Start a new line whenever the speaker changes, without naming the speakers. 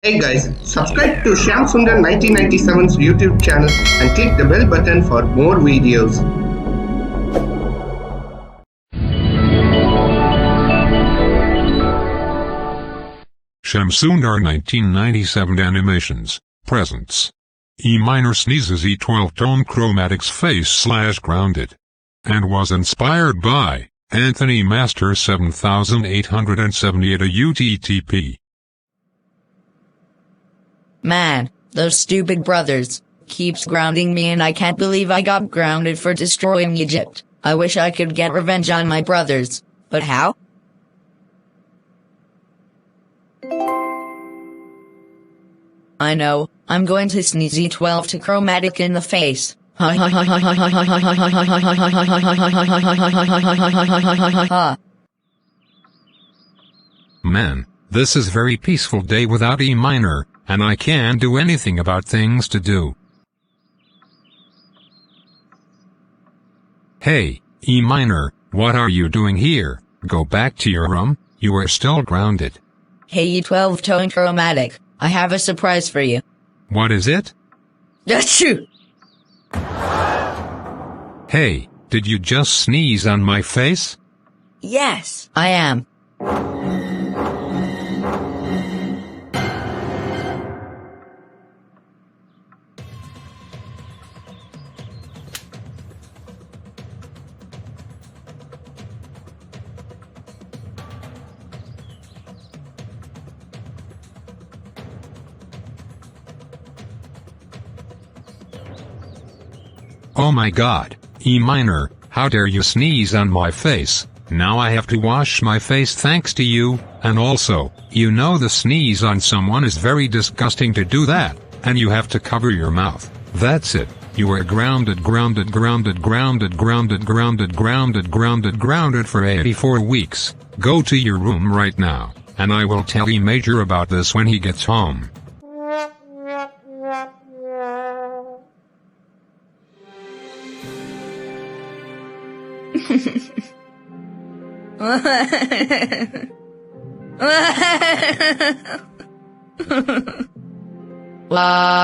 Hey guys, subscribe to Shyam Sundar 1997's YouTube channel and click the bell button for more videos.
Shyam Sundar 1997 Animations presents E minor sneezes E12 tone Chromatic's face/grounded, and was inspired by Anthony Master 7878 AUTTP.
Man, those stupid brothers keeps grounding me and I can't believe I got grounded for destroying Egypt. I wish I could get revenge on my brothers, but how? I know, I'm going to sneeze E12 to Chromatic in the face.
Man, this is very peaceful day without E minor, and I can't do anything about things to do. Hey, E minor, what are you doing here? Go back to your room, you are still grounded.
Hey E12 tone Chromatic, I have a surprise for you.
What is it?
Achoo!
Hey, did you just sneeze on my face?
Yes, I am.
Oh my god, E minor, how dare you sneeze on my face? Now I have to wash my face thanks to you, and also, you know the sneeze on someone is very disgusting to do that, and you have to cover your mouth. That's it, you are grounded for 84 weeks. Go to your room right now, and I will tell E major about this when he gets home.
La